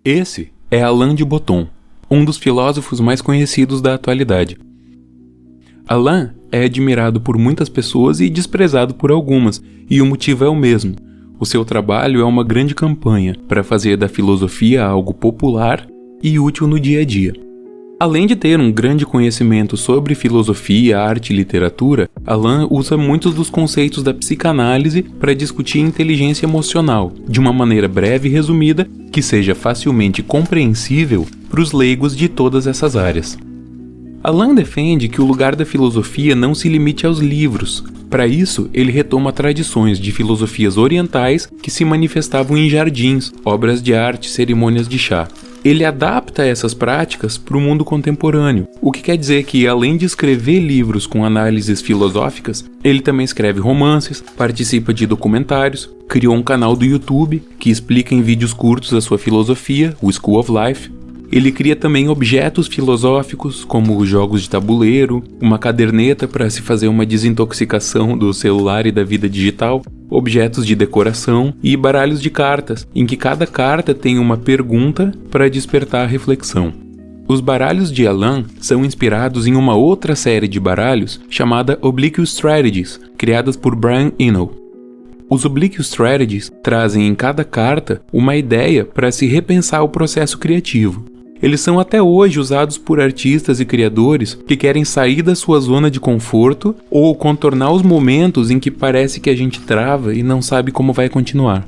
Esse é Alain de Botton, um dos filósofos mais conhecidos da atualidade. Alain é admirado por muitas pessoas e desprezado por algumas, e o motivo é o mesmo. O seu trabalho é uma grande campanha para fazer da filosofia algo popular e útil no dia a dia. Além de ter um grande conhecimento sobre filosofia, arte e literatura, Alain usa muitos dos conceitos da psicanálise para discutir inteligência emocional, de uma maneira breve e resumida, que seja facilmente compreensível para os leigos de todas essas áreas. Alain defende que o lugar da filosofia não se limite aos livros. Para isso, ele retoma tradições de filosofias orientais que se manifestavam em jardins, obras de arte, cerimônias de chá. Ele adapta essas práticas para o mundo contemporâneo, o que quer dizer que, além de escrever livros com análises filosóficas, ele também escreve romances, participa de documentários, criou um canal do YouTube que explica em vídeos curtos a sua filosofia, o School of Life. Ele cria também objetos filosóficos, como jogos de tabuleiro, uma caderneta para se fazer uma desintoxicação do celular e da vida digital, objetos de decoração e baralhos de cartas, em que cada carta tem uma pergunta para despertar a reflexão. Os baralhos de Alain são inspirados em uma outra série de baralhos chamada Oblique Strategies, criadas por Brian Eno. Os Oblique Strategies trazem em cada carta uma ideia para se repensar o processo criativo. Eles são até hoje usados por artistas e criadores que querem sair da sua zona de conforto ou contornar os momentos em que parece que a gente trava e não sabe como vai continuar.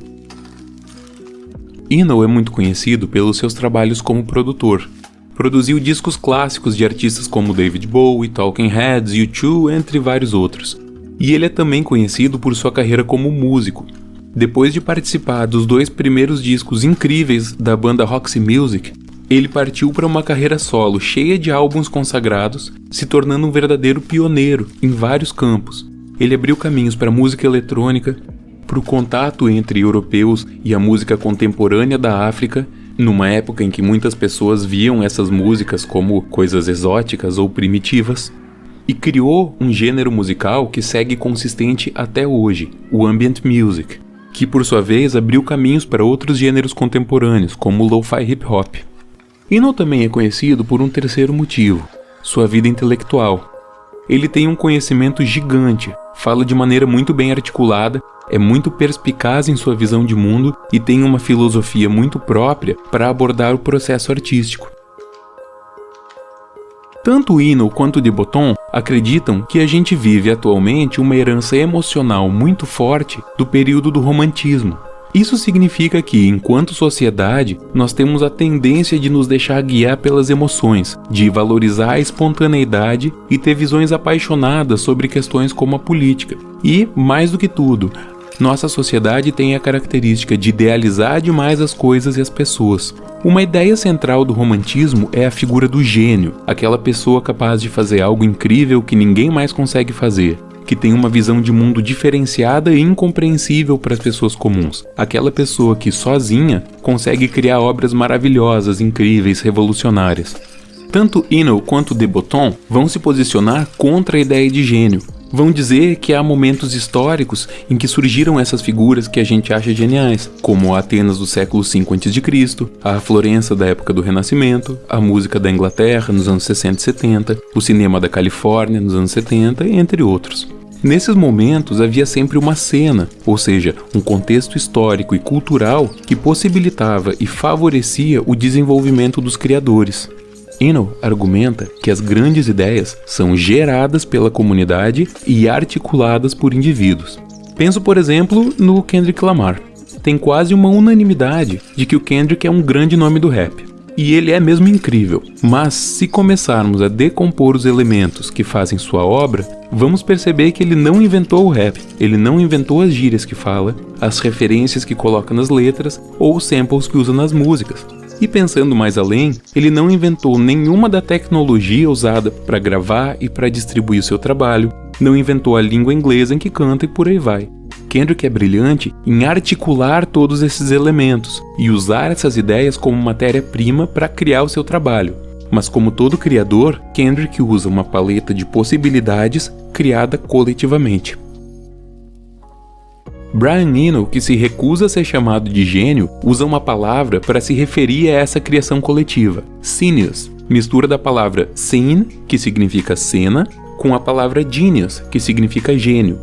Eno é muito conhecido pelos seus trabalhos como produtor. Produziu discos clássicos de artistas como David Bowie, Talking Heads, U2, entre vários outros. E ele é também conhecido por sua carreira como músico. Depois de participar dos 2 primeiros discos incríveis da banda Roxy Music, ele partiu para uma carreira solo cheia de álbuns consagrados, se tornando um verdadeiro pioneiro em vários campos. Ele abriu caminhos para a música eletrônica, para o contato entre europeus e a música contemporânea da África, numa época em que muitas pessoas viam essas músicas como coisas exóticas ou primitivas, e criou um gênero musical que segue consistente até hoje, o Ambient Music, que por sua vez abriu caminhos para outros gêneros contemporâneos, como o Lo-Fi Hip Hop. Eno também é conhecido por um terceiro motivo, sua vida intelectual. Ele tem um conhecimento gigante, fala de maneira muito bem articulada, é muito perspicaz em sua visão de mundo e tem uma filosofia muito própria para abordar o processo artístico. Tanto Eno quanto de Botton acreditam que a gente vive atualmente uma herança emocional muito forte do período do romantismo. Isso significa que, enquanto sociedade, nós temos a tendência de nos deixar guiar pelas emoções, de valorizar a espontaneidade e ter visões apaixonadas sobre questões como a política. E, mais do que tudo, nossa sociedade tem a característica de idealizar demais as coisas e as pessoas. Uma ideia central do romantismo é a figura do gênio, aquela pessoa capaz de fazer algo incrível que ninguém mais consegue fazer, que tem uma visão de mundo diferenciada e incompreensível para as pessoas comuns. Aquela pessoa que, sozinha, consegue criar obras maravilhosas, incríveis, revolucionárias. Tanto Eno quanto de Botton vão se posicionar contra a ideia de gênio. Vão dizer que há momentos históricos em que surgiram essas figuras que a gente acha geniais, como a Atenas do século V a.C., a Florença da época do Renascimento, a música da Inglaterra nos anos 60 e 70, o cinema da Califórnia nos anos 70, entre outros. Nesses momentos havia sempre uma cena, ou seja, um contexto histórico e cultural que possibilitava e favorecia o desenvolvimento dos criadores. Eno argumenta que as grandes ideias são geradas pela comunidade e articuladas por indivíduos. Penso, por exemplo, no Kendrick Lamar. Tem quase uma unanimidade de que o Kendrick é um grande nome do rap. E ele é mesmo incrível, mas se começarmos a decompor os elementos que fazem sua obra, vamos perceber que ele não inventou o rap, ele não inventou as gírias que fala, as referências que coloca nas letras ou os samples que usa nas músicas. E pensando mais além, ele não inventou nenhuma da tecnologia usada para gravar e para distribuir seu trabalho, não inventou a língua inglesa em que canta e por aí vai. Kendrick é brilhante em articular todos esses elementos e usar essas ideias como matéria-prima para criar o seu trabalho. Mas como todo criador, Kendrick usa uma paleta de possibilidades criada coletivamente. Brian Eno, que se recusa a ser chamado de gênio, usa uma palavra para se referir a essa criação coletiva, Genius, mistura da palavra scene, que significa cena, com a palavra genius, que significa gênio.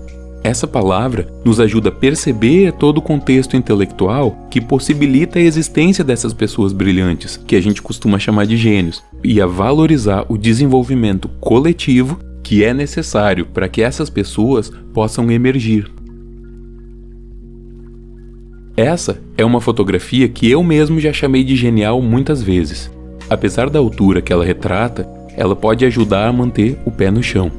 Essa palavra nos ajuda a perceber todo o contexto intelectual que possibilita a existência dessas pessoas brilhantes, que a gente costuma chamar de gênios, e a valorizar o desenvolvimento coletivo que é necessário para que essas pessoas possam emergir. Essa é uma fotografia que eu mesmo já chamei de genial muitas vezes. Apesar da altura que ela retrata, ela pode ajudar a manter o pé no chão.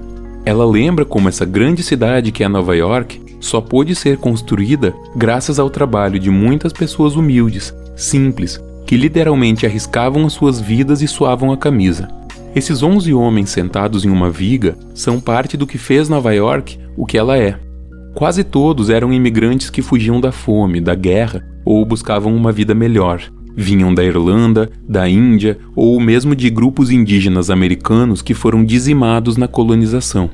Ela lembra como essa grande cidade que é Nova York só pôde ser construída graças ao trabalho de muitas pessoas humildes, simples, que literalmente arriscavam as suas vidas e suavam a camisa. Esses 11 homens sentados em uma viga são parte do que fez Nova York o que ela é. Quase todos eram imigrantes que fugiam da fome, da guerra ou buscavam uma vida melhor. Vinham da Irlanda, da Índia ou mesmo de grupos indígenas americanos que foram dizimados na colonização.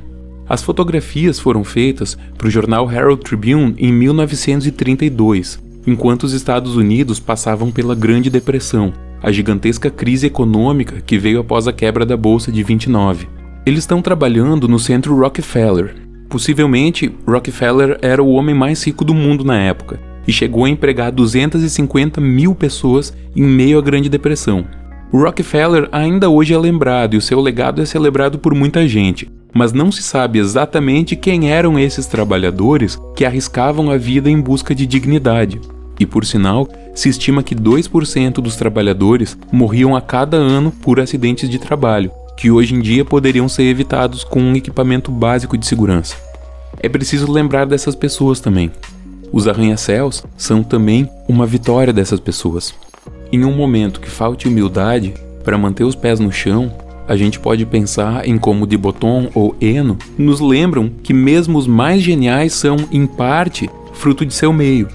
As fotografias foram feitas para o jornal Herald Tribune em 1932, enquanto os Estados Unidos passavam pela Grande Depressão, a gigantesca crise econômica que veio após a quebra da Bolsa de 29. Eles estão trabalhando no Centro Rockefeller. Possivelmente, Rockefeller era o homem mais rico do mundo na época e chegou a empregar 250 mil pessoas em meio à Grande Depressão. O Rockefeller ainda hoje é lembrado e o seu legado é celebrado por muita gente, mas não se sabe exatamente quem eram esses trabalhadores que arriscavam a vida em busca de dignidade. E por sinal, se estima que 2% dos trabalhadores morriam a cada ano por acidentes de trabalho, que hoje em dia poderiam ser evitados com um equipamento básico de segurança. É preciso lembrar dessas pessoas também. Os arranha-céus são também uma vitória dessas pessoas. Em um momento que falte humildade para manter os pés no chão, a gente pode pensar em como de Botton ou Eno nos lembram que mesmo os mais geniais são, em parte, fruto de seu meio.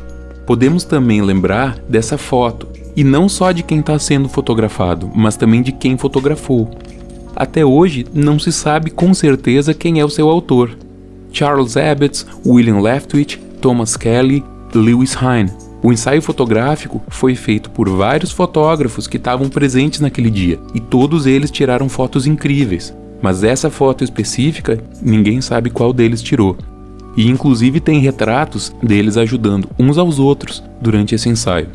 Podemos também lembrar dessa foto, e não só de quem está sendo fotografado, mas também de quem fotografou. Até hoje, não se sabe com certeza quem é o seu autor. Charles Abetz, William Leftwich, Thomas Kelly, Lewis Hine. O ensaio fotográfico foi feito por vários fotógrafos que estavam presentes naquele dia, e todos eles tiraram fotos incríveis. Mas essa foto específica, ninguém sabe qual deles tirou. E inclusive tem retratos deles ajudando uns aos outros durante esse ensaio.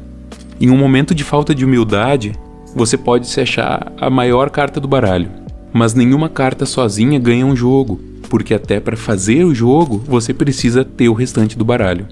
Em um momento de falta de humildade, você pode se achar a maior carta do baralho. Mas nenhuma carta sozinha ganha um jogo, porque até para fazer o jogo você precisa ter o restante do baralho.